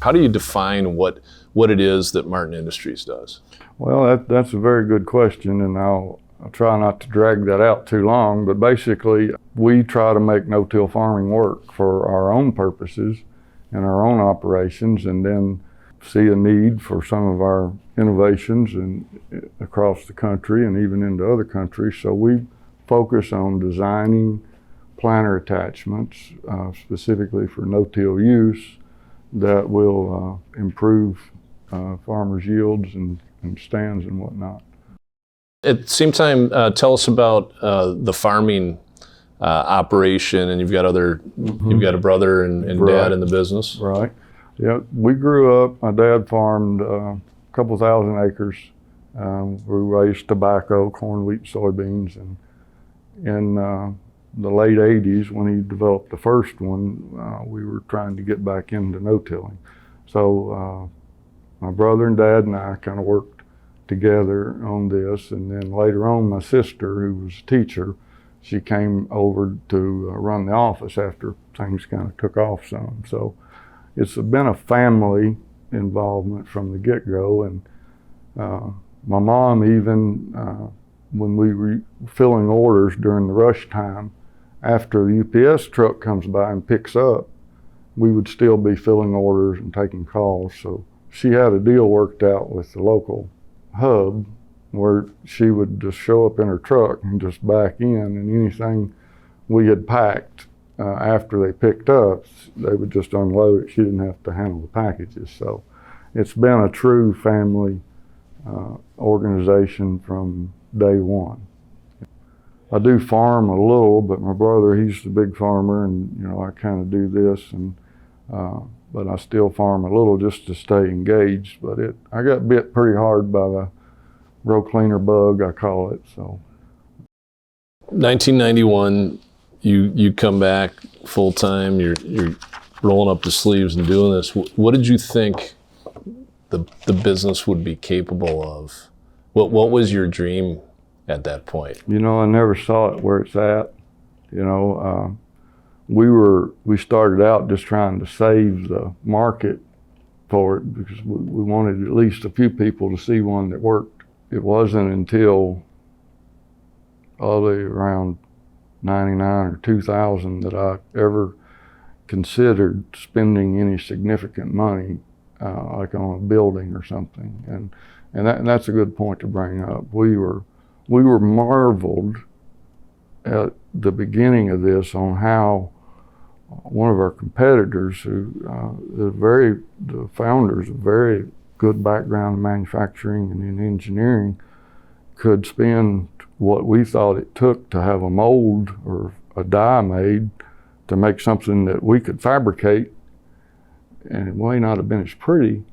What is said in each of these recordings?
How do you define what it is that Martin Industries does? Well, that's a very good question, and I'll try not to drag that out too long, but basically we try to make no-till farming work for our own purposes and our own operations, and then see a need for some of our innovations across the country and even into other countries. So we focus on designing planter attachments specifically for no-till use that will improve farmers' yields and stands and whatnot. At the same time, tell us about the farming operation, and you've got a brother and Right. dad in the business. Right. Yeah, we grew up, my dad farmed a couple thousand acres. We raised tobacco, corn, wheat, soybeans, and in the late 80s, when he developed the first one, we were trying to get back into no-tilling. So my brother and dad and I kind of worked together on this, and then later on my sister, who was a teacher, she came over to run the office after things kind of took off some. So it's been a family involvement from the get-go, and my mom even, when we were filling orders during the rush time, after the UPS truck comes by and picks up, we would still be filling orders and taking calls. So she had a deal worked out with the local hub where she would just show up in her truck and just back in, and anything we had packed after they picked up, they would just unload it. She didn't have to handle the packages. So it's been a true family organization from day one. I do farm a little, but my brother, he's the big farmer, and I kind of do this, and but I still farm a little just to stay engaged. But I got bit pretty hard by the row cleaner bug, I call it. So 1991, you come back full time. You're rolling up the sleeves and doing this. What did you think the business would be capable of? What was your dream at that point? I never saw it where it's at. We started out just trying to save the market for it because we wanted at least a few people to see one that worked. It wasn't until probably around 99 or 2000 that I ever considered spending any significant money like on a building or something. And that's a good point to bring up. We were marveled at the beginning of this on how one of our competitors, who the founders, a very good background in manufacturing and in engineering, could spend what we thought it took to have a mold or a die made to make something that we could fabricate. And it may not have been as pretty,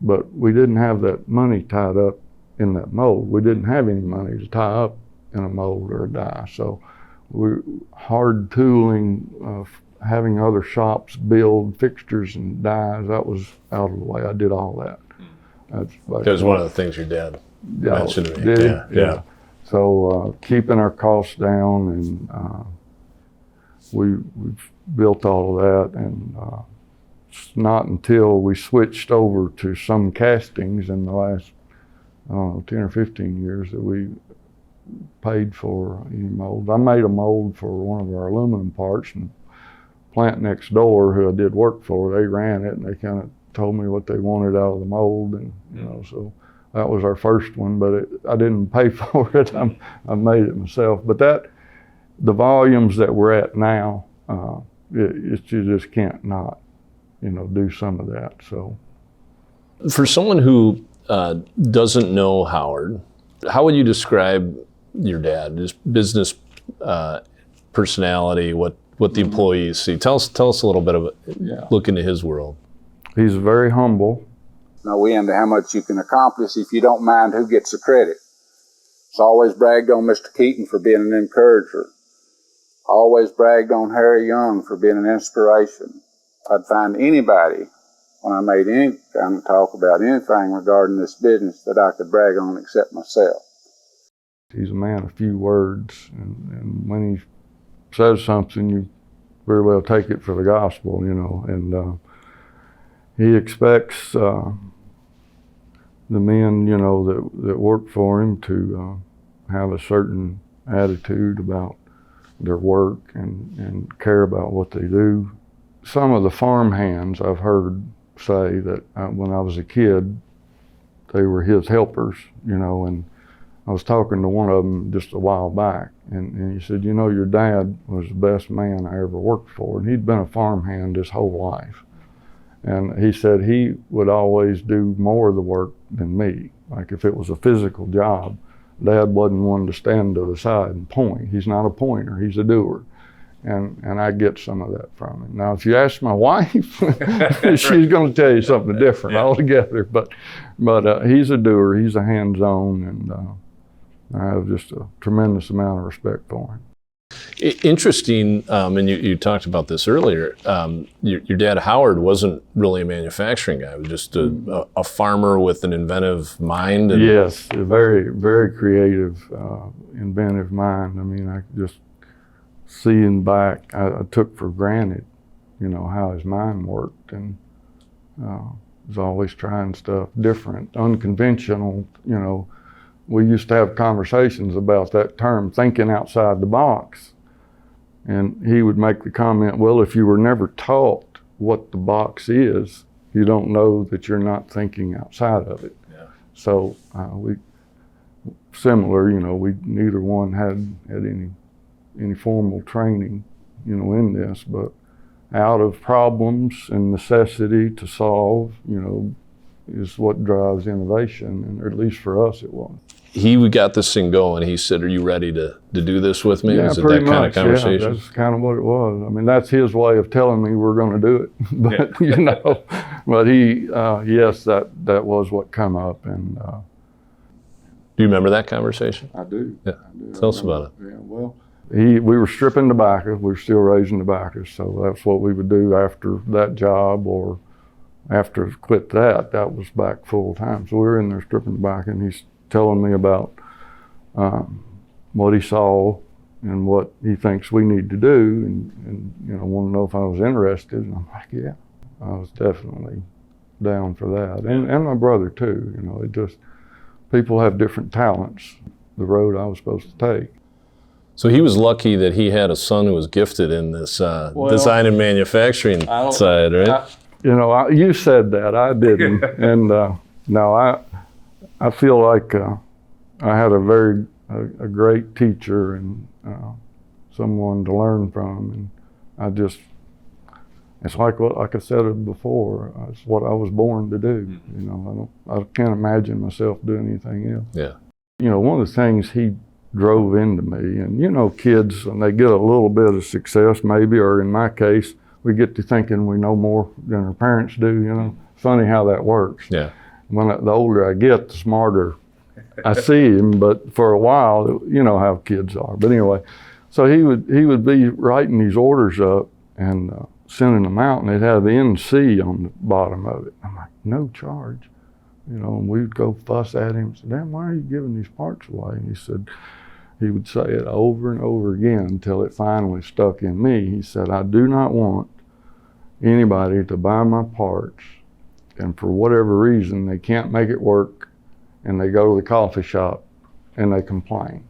but we didn't have that money tied up in that mold. We didn't have any money to tie up in a mold or a die. So we're hard tooling, having other shops build fixtures and dies, that was out of the way. I did all that. That was one of the things your dad mentioned to me. Yeah. So keeping our costs down, and we've built all of that, and it's not until we switched over to some castings in the last 10 or 15 years that we paid for any mold. I made a mold for one of our aluminum parts, and the plant next door, who I did work for, they ran it, and they kind of told me what they wanted out of the mold, and so that was our first one, but I didn't pay for it. I made it myself. But the volumes that we're at now, you just can't not, do some of that. So, for someone who doesn't know Howard, how would you describe your dad, his business personality, what the employees see? Tell us a little bit of it. Look into his world. He's very humble. No end to how much you can accomplish if you don't mind who gets the credit. It's always bragged on Mr. Keaton for being an encourager. Always bragged on Harry Young for being an inspiration. I'd find anybody, when I made any kind of talk about anything regarding this business, that I could brag on except myself. He's a man of few words, and when he says something, you very well take it for the gospel, and He expects the men, you know, that work for him to have a certain attitude about their work and care about what they do. Some of the farm hands I've heard say that when I was a kid, they were his helpers, you know, and I was talking to one of them just a while back, and he said, you know, your dad was the best man I ever worked for, and he'd been a farmhand his whole life. And he said he would always do more of the work than me. Like if it was a physical job, Dad wasn't one to stand to the side and point. He's not a pointer, he's a doer. And I get some of that from him. Now, if you ask my wife, she's going to tell you something different altogether. But he's a doer, he's a hands-on, and I have just a tremendous amount of respect for him. Interesting, and you talked about this earlier, your dad Howard wasn't really a manufacturing guy, he was just a farmer with an inventive mind. And yes, a very, very creative, inventive mind. I mean, I just seeing back, I took for granted, you know, how his mind worked, and was always trying stuff different, unconventional, you know. We used to have conversations about that term, thinking outside the box. And he would make the comment, well, if you were never taught what the box is, you don't know that you're not thinking outside of it. Yeah. So similar, you know, we neither one had any formal training, you know, in this, but out of problems and necessity to solve, you know, is what drives innovation, and at least for us it was. He got this thing going. He said, are you ready to do this with me? Yeah, Is it pretty that kind much, of conversation? Yeah, that's kind of what it was. I mean, that's his way of telling me we're going to do it. But, you know, but he, yes, that was what come up. And do you remember that conversation? I do. Yeah. I do. Tell us about it. Yeah, well, we were stripping tobacco. We were still raising tobacco. So that's what we would do after that job, or after I quit that was back full time. So we were in there stripping tobacco, and he's telling me about what he saw and what he thinks we need to do, and you know, want to know if I was interested. And I'm like, yeah, I was definitely down for that, and my brother too. You know, it just, people have different talents. The road I was supposed to take. So he was lucky that he had a son who was gifted in this design and manufacturing side, right? You know, you said that, I didn't, and no, I feel like I had a great teacher and someone to learn from, and I just, it's like I said it before, it's what I was born to do. You know, I can't imagine myself doing anything else. Yeah. You know, one of the things he drove into me, and you know, kids, when they get a little bit of success maybe, or in my case, we get to thinking we know more than our parents do, you know. Funny how that works. Yeah. The older I get, the smarter I see him, but for a while, you know how kids are. But anyway, so he would be writing these orders up and sending them out, and they'd have the NC on the bottom of it. I'm like, no charge. You know, and we'd go fuss at him and say, damn, why are you giving these parts away? And he would say it over and over again until it finally stuck in me. He said, I do not want anybody to buy my parts, and for whatever reason, they can't make it work, and they go to the coffee shop and they complain.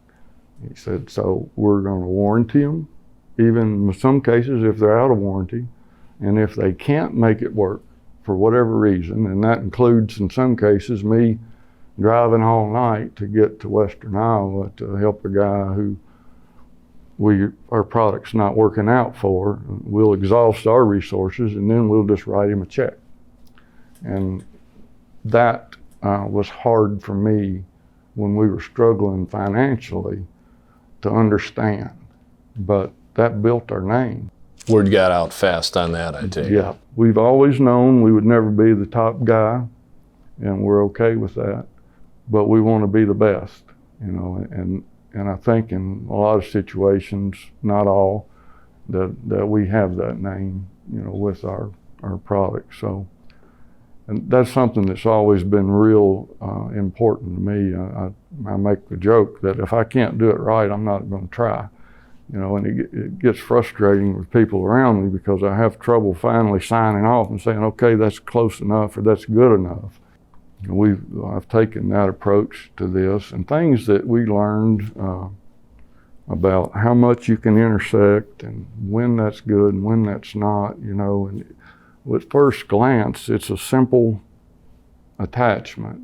He said, so we're going to warranty them, even in some cases if they're out of warranty, and if they can't make it work for whatever reason, and that includes in some cases me driving all night to get to Western Iowa to help a guy who our product's not working out for, we'll exhaust our resources, and then we'll just write him a check. And that was hard for me when we were struggling financially to understand, but that built our name. Word got out fast on that, I take it. Yeah, we've always known we would never be the top guy, and we're okay with that, but we want to be the best, you know, and I think in a lot of situations, not all, that we have that name, you know, with our product. So, and that's something that's always been real important to me. I make the joke that if I can't do it right, I'm not going to try. You know, and it gets frustrating with people around me because I have trouble finally signing off and saying, okay, that's close enough or that's good enough. I've taken that approach to this, and things that we learned about how much you can intersect and when that's good and when that's not, you know. And at first glance, it's a simple attachment,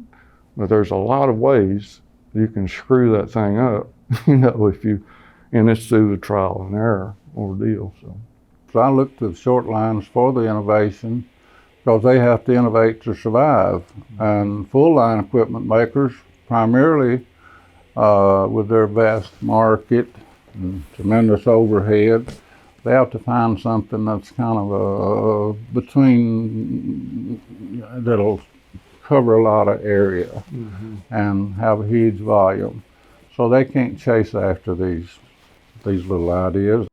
but there's a lot of ways you can screw that thing up, you know, and it's through the trial and error ordeal. So I look to the short lines for the innovation because they have to innovate to survive. And full line equipment makers, primarily with their vast market and tremendous overhead, they have to find something that's kind of between, that'll cover a lot of area and have a huge volume. So they can't chase after these little ideas.